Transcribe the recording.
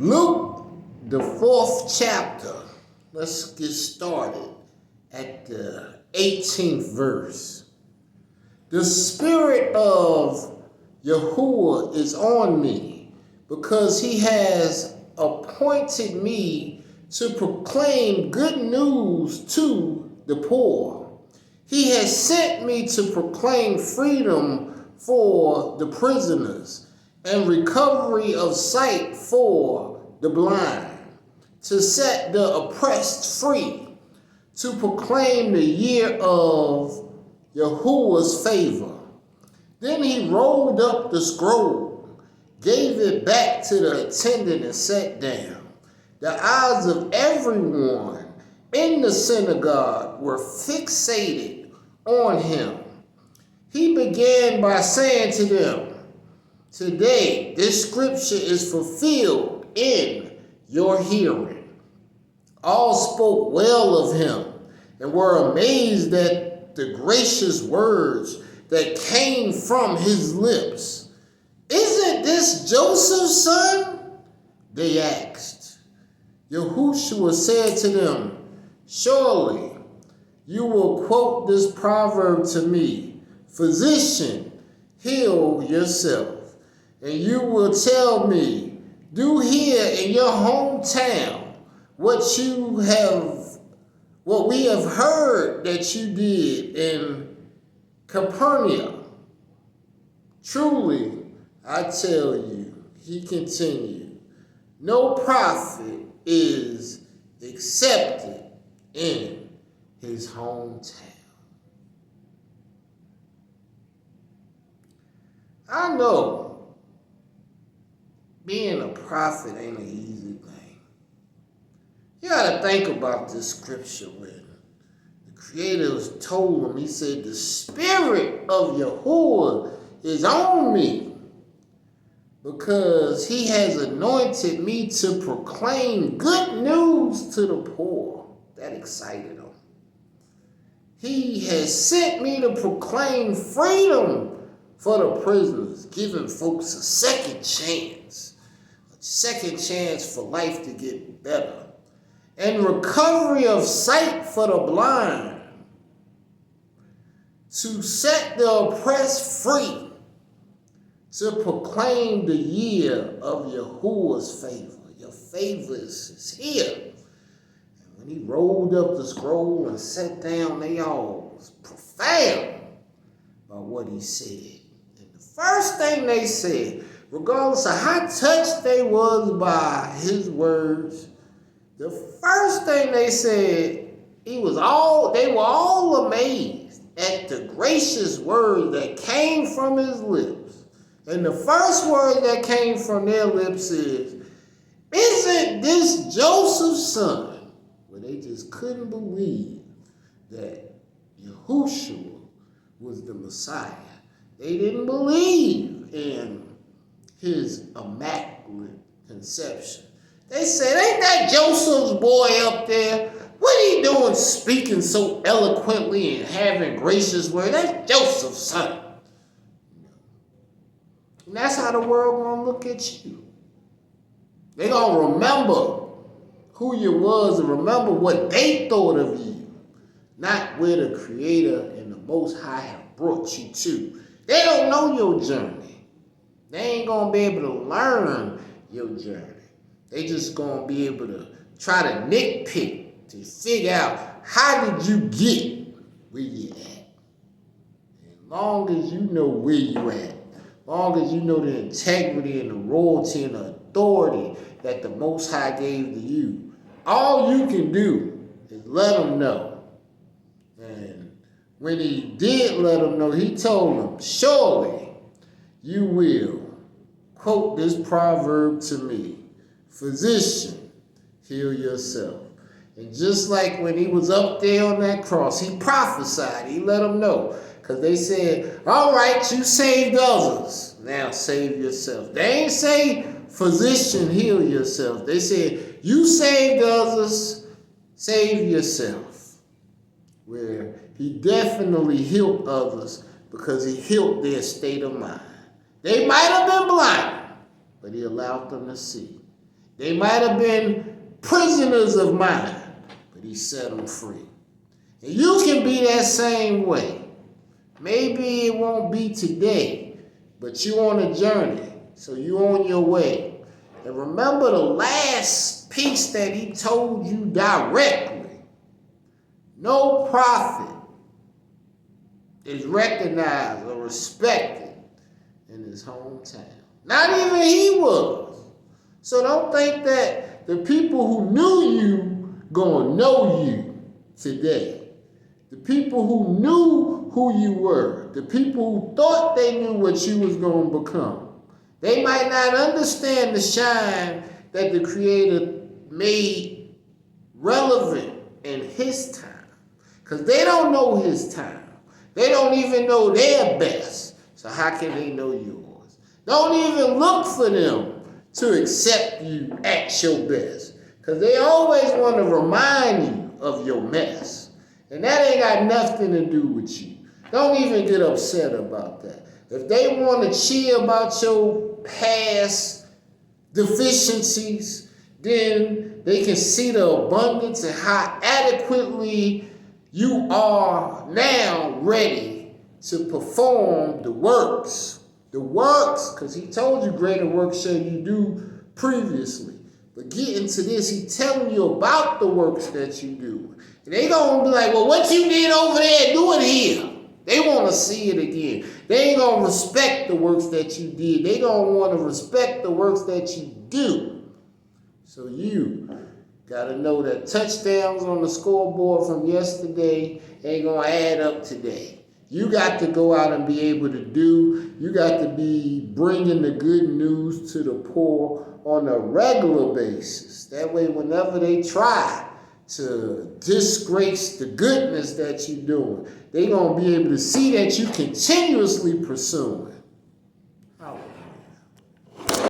Luke, the 4th chapter. Let's get started at the 18th verse. The Spirit of Yahuwah is on me, because he has appointed me to proclaim good news to the poor. He has sent me to proclaim freedom for the prisoners and recovery of sight for the blind, to set the oppressed free, to proclaim the year of Yahuwah's favor. Then he rolled up the scroll, gave it back to the attendant, and sat down. The eyes of everyone in the synagogue were fixated on him. He began by saying to them, "Today this scripture is fulfilled in your hearing." All spoke well of him and were amazed at the gracious words that came from his lips. "Isn't this Joseph's son?" they asked. Yahushua said to them, "Surely you will quote this proverb to me, 'Physician, heal yourself.' And you will tell me, 'Do here in your hometown what we have heard that you did in Capernaum.' Truly, I tell you," he continued, "no prophet is accepted in his hometown." I know being a prophet ain't an easy thing. You gotta think about this scripture when the Creator told him, he said, "The Spirit of Yahuwah is on me, because he has anointed me to proclaim good news to the poor." That excited him. "He has sent me to proclaim freedom for the prisoners," giving folks a second chance for life to get better, "and recovery of sight for the blind, to set the oppressed free, to proclaim the year of Yahuwah's favor." Your favor is here. And when he rolled up the scroll and sat down, they all was profound by what he said. And the first thing they said, regardless of how touched they was by his words, the first thing they said, they were all amazed at the gracious word that came from his lips. And the first word that came from their lips is, "Isn't this Joseph's son?" Well, they just couldn't believe that Yahushua was the Messiah. They didn't believe in his immaculate conception. They said, "Ain't that Joseph's boy up there? What are he doing speaking so eloquently and having gracious words? That's Joseph's son." And that's how the world gonna look at you. They gonna remember who you was and remember what they thought of you, not where the Creator and the Most High have brought you to. They don't know your journey. They ain't gonna be able to learn your journey. They just gonna be able to try to nitpick to figure out, how did you get where you at? As long as you know where you at, as long as you know the integrity and the royalty and the authority that the Most High gave to you, all you can do is let them know. And when he did let them know, he told them, "Surely you will quote this proverb to me, 'Physician, heal yourself.'" And just like when he was up there on that cross, he prophesied. He let them know. Because they said, "All right, you saved others. Now save yourself." They ain't say, "Physician, heal yourself." They said, "You saved others, save yourself." Where he definitely healed others because he healed their state of mind. They might have been blind, but he allowed them to see. They might have been prisoners of mine, but he set them free. And you can be that same way. Maybe it won't be today, but you on a journey, so you on your way. And remember the last piece that he told you directly. No prophet is recognized or respected in his hometown. Not even he was. So don't think that the people who knew you gonna know you today. The people who knew who you were, the people who thought they knew what you was gonna become, they might not understand the shine that the Creator made relevant in his time. Because they don't know his time. They don't even know their best. So how can they know yours? Don't even look for them to accept you at your best. Because they always want to remind you of your mess. And that ain't got nothing to do with you. Don't even get upset about that. If they want to cheer about your past deficiencies, then they can see the abundance and how adequately you are now ready to perform the works. The works, because he told you greater works shall you do previously. But getting to this, he telling you about the works that you do. And they gonna be like, well, what you did over there, do it here. They want to see it again. They ain't gonna respect the works that you did. They gonna want to respect the works that you do. So you gotta know that touchdowns on the scoreboard from yesterday ain't gonna add up today. You got to go out and be able to do. You got to be bringing the good news to the poor on a regular basis. That way, whenever they try to disgrace the goodness that you're doing, they're going to be able to see that you continuously pursuing.